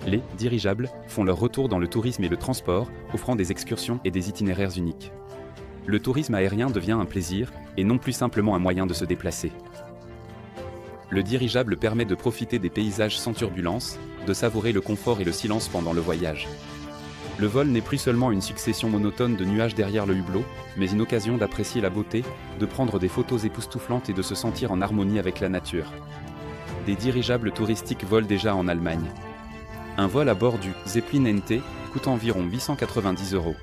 Les dirigeables font leur retour dans le tourisme et le transport, offrant des excursions et des itinéraires uniques. Le tourisme aérien devient un plaisir, et non plus simplement un moyen de se déplacer. Le dirigeable permet de profiter des paysages sans turbulence, de savourer le confort et le silence pendant le voyage. Le vol n'est plus seulement une succession monotone de nuages derrière le hublot, mais une occasion d'apprécier la beauté, de prendre des photos époustouflantes et de se sentir en harmonie avec la nature. Des dirigeables touristiques volent déjà en Allemagne. Un vol à bord du Zeppelin NT coûte environ 890 €.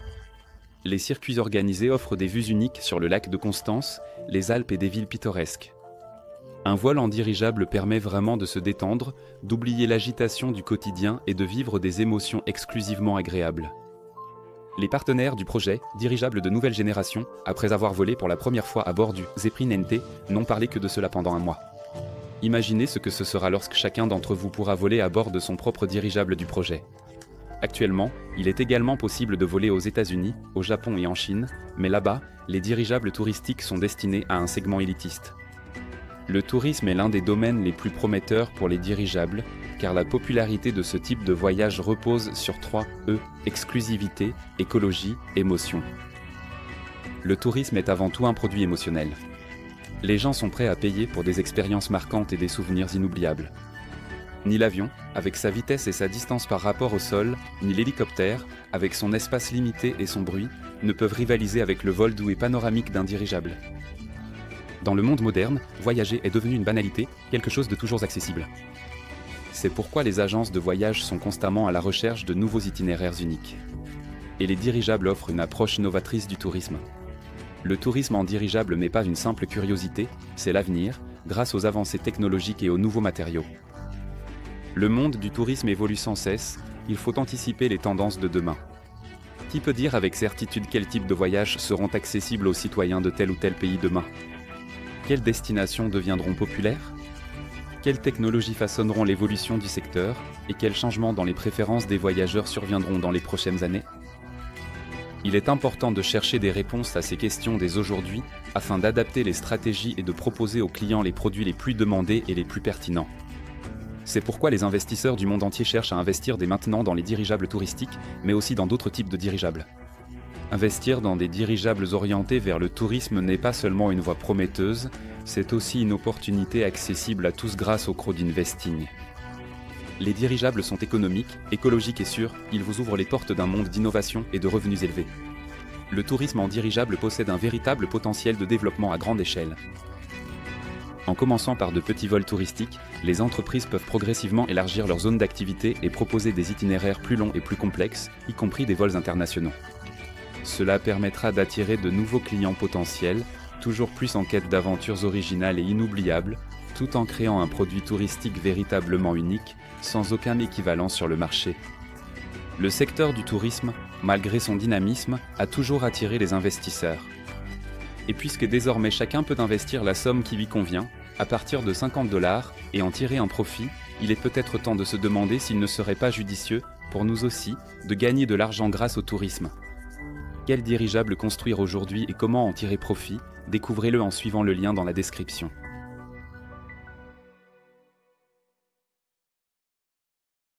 Les circuits organisés offrent des vues uniques sur le lac de Constance, les Alpes et des villes pittoresques. Un vol en dirigeable permet vraiment de se détendre, d'oublier l'agitation du quotidien et de vivre des émotions exclusivement agréables. Les partenaires du projet, dirigeable de nouvelle génération, après avoir volé pour la première fois à bord du Zeppelin NT, n'ont parlé que de cela pendant un mois. Imaginez ce que ce sera lorsque chacun d'entre vous pourra voler à bord de son propre dirigeable du projet. Actuellement, il est également possible de voler aux États-Unis, au Japon et en Chine, mais là-bas, les dirigeables touristiques sont destinés à un segment élitiste. Le tourisme est l'un des domaines les plus prometteurs pour les dirigeables, car la popularité de ce type de voyage repose sur 3 E, exclusivité, écologie, émotion. Le tourisme est avant tout un produit émotionnel. Les gens sont prêts à payer pour des expériences marquantes et des souvenirs inoubliables. Ni l'avion, avec sa vitesse et sa distance par rapport au sol, ni l'hélicoptère, avec son espace limité et son bruit, ne peuvent rivaliser avec le vol doux et panoramique d'un dirigeable. Dans le monde moderne, voyager est devenu une banalité, quelque chose de toujours accessible. C'est pourquoi les agences de voyage sont constamment à la recherche de nouveaux itinéraires uniques. Et les dirigeables offrent une approche novatrice du tourisme. Le tourisme en dirigeable n'est pas une simple curiosité, c'est l'avenir, grâce aux avancées technologiques et aux nouveaux matériaux. Le monde du tourisme évolue sans cesse, il faut anticiper les tendances de demain. Qui peut dire avec certitude quel type de voyages seront accessibles aux citoyens de tel ou tel pays demain ? Quelles destinations deviendront populaires ? Quelles technologies façonneront l'évolution du secteur et quels changements dans les préférences des voyageurs surviendront dans les prochaines années ? Il est important de chercher des réponses à ces questions dès aujourd'hui afin d'adapter les stratégies et de proposer aux clients les produits les plus demandés et les plus pertinents. C'est pourquoi les investisseurs du monde entier cherchent à investir dès maintenant dans les dirigeables touristiques, mais aussi dans d'autres types de dirigeables. Investir dans des dirigeables orientés vers le tourisme n'est pas seulement une voie prometteuse, c'est aussi une opportunité accessible à tous grâce au crowdinvesting. Les dirigeables sont économiques, écologiques et sûrs, ils vous ouvrent les portes d'un monde d'innovation et de revenus élevés. Le tourisme en dirigeable possède un véritable potentiel de développement à grande échelle. En commençant par de petits vols touristiques, les entreprises peuvent progressivement élargir leur zone d'activité et proposer des itinéraires plus longs et plus complexes, y compris des vols internationaux. Cela permettra d'attirer de nouveaux clients potentiels, toujours plus en quête d'aventures originales et inoubliables, tout en créant un produit touristique véritablement unique, sans aucun équivalent sur le marché. Le secteur du tourisme, malgré son dynamisme, a toujours attiré les investisseurs. Et puisque désormais chacun peut investir la somme qui lui convient, à partir de 50 $, et en tirer un profit, il est peut-être temps de se demander s'il ne serait pas judicieux, pour nous aussi, de gagner de l'argent grâce au tourisme. Quel dirigeable construire aujourd'hui et comment en tirer profit ? Découvrez-le en suivant le lien dans la description.